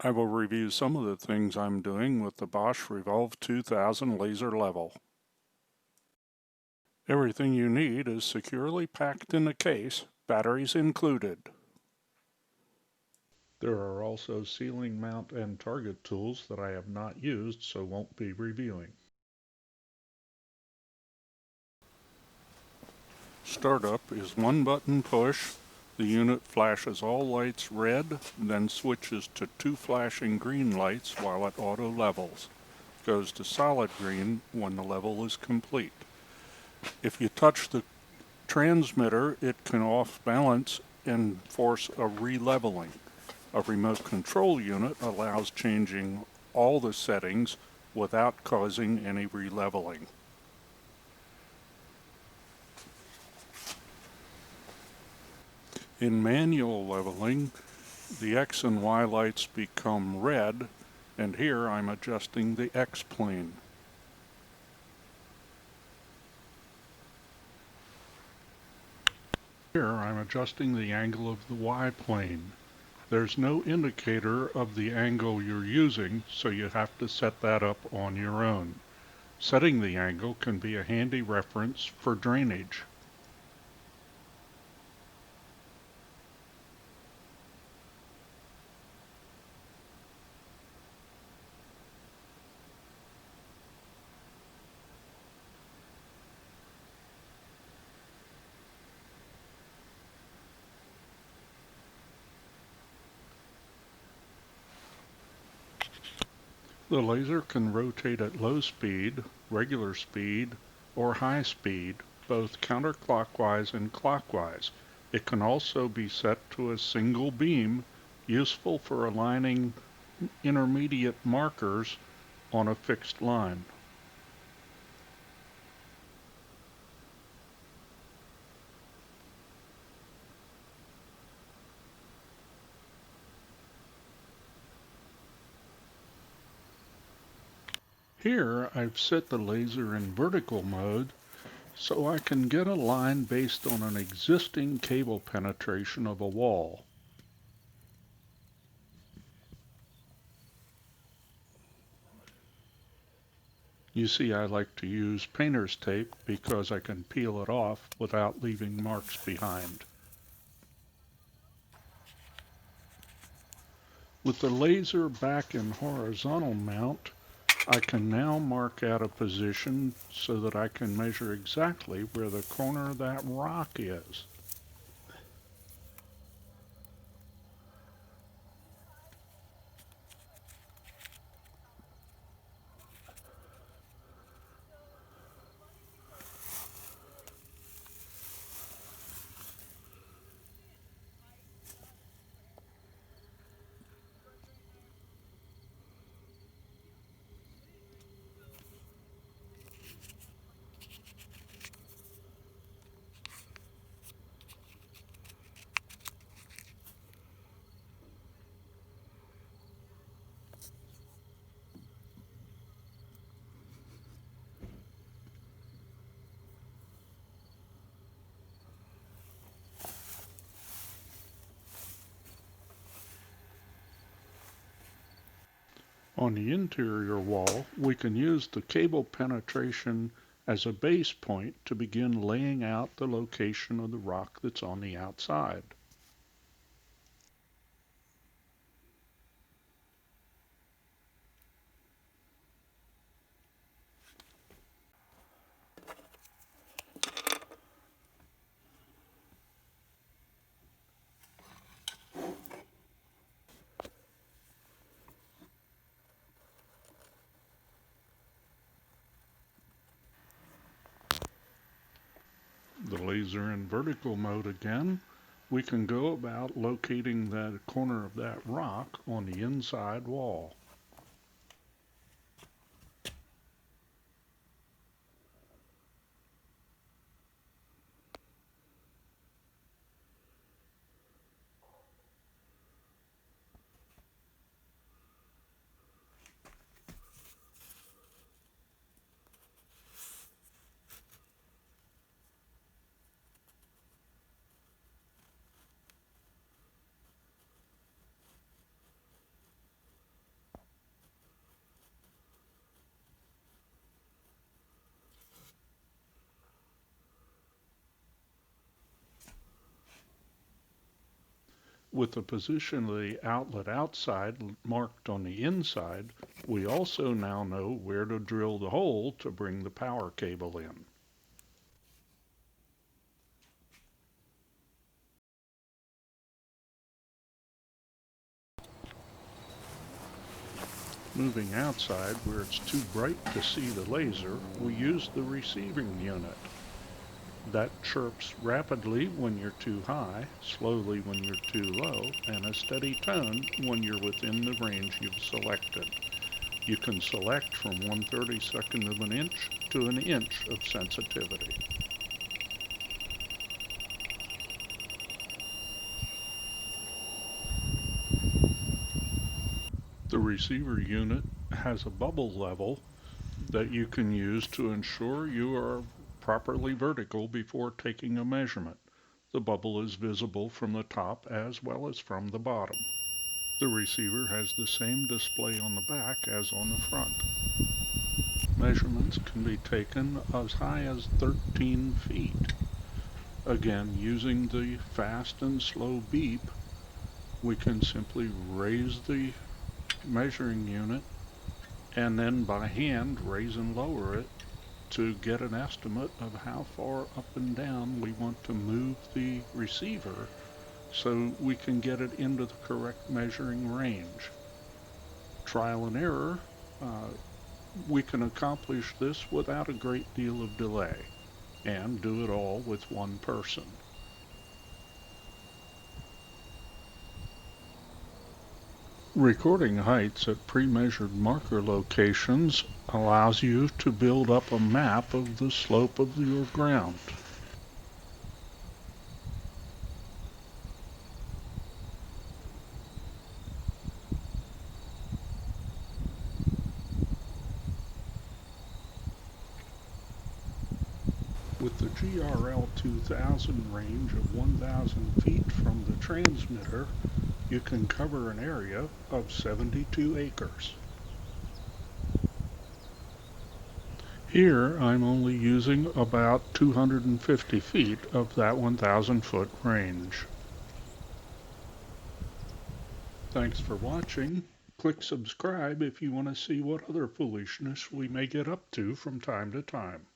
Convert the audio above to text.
I will review some of the things I'm doing with the Bosch Revolve2000 Laser Level. Everything you need is securely packed in a case, batteries included. There are also ceiling mount and target tools that I have not used, so won't be reviewing. Startup is one button push. The unit flashes all lights red, then switches to two flashing green lights while it auto levels. Goes to solid green when the level is complete. If you touch the transmitter, it can off balance and force a re-leveling. A remote control unit allows changing all the settings without causing any re-leveling. In manual leveling, the X and Y lights become red, and here I'm adjusting the X plane. Here I'm adjusting the angle of the Y plane. There's no indicator of the angle you're using, so you have to set that up on your own. Setting the angle can be a handy reference for drainage. The laser can rotate at low speed, regular speed, or high speed, both counterclockwise and clockwise. It can also be set to a single beam, useful for aligning intermediate markers on a fixed line. Here I've set the laser in vertical mode so I can get a line based on an existing cable penetration of a wall. You see, I like to use painter's tape because I can peel it off without leaving marks behind. With the laser back in horizontal mount, I can now mark out a position so that I can measure exactly where the corner of that rock is. On the interior wall, we can use the cable penetration as a base point to begin laying out the location of the rock that's on the outside. The laser in vertical mode again, we can go about locating the corner of that rock on the inside wall. With the position of the outlet outside marked on the inside, we also now know where to drill the hole to bring the power cable in. Moving outside where it's too bright to see the laser, we use the receiving unit. That chirps rapidly when you're too high, slowly when you're too low, and a steady tone when you're within the range you've selected. You can select from 1/32 of an inch to an inch of sensitivity. The receiver unit has a bubble level that you can use to ensure you are properly vertical before taking a measurement. The bubble is visible from the top as well as from the bottom. The receiver has the same display on the back as on the front. Measurements can be taken as high as 13 feet. Again, using the fast and slow beep, we can simply raise the measuring unit and then by hand raise and lower it to get an estimate of how far up and down we want to move the receiver so we can get it into the correct measuring range. Trial and error, we can accomplish this without a great deal of delay and do it all with one person. Recording heights at pre-measured marker locations allows you to build up a map of the slope of your ground. With the GRL2000 range of 1,000 feet from the transmitter, you can cover an area of 72 acres. Here I'm only using about 250 feet of that 1,000 foot range. Thanks for watching. Click subscribe if you want to see what other foolishness we may get up to from time to time.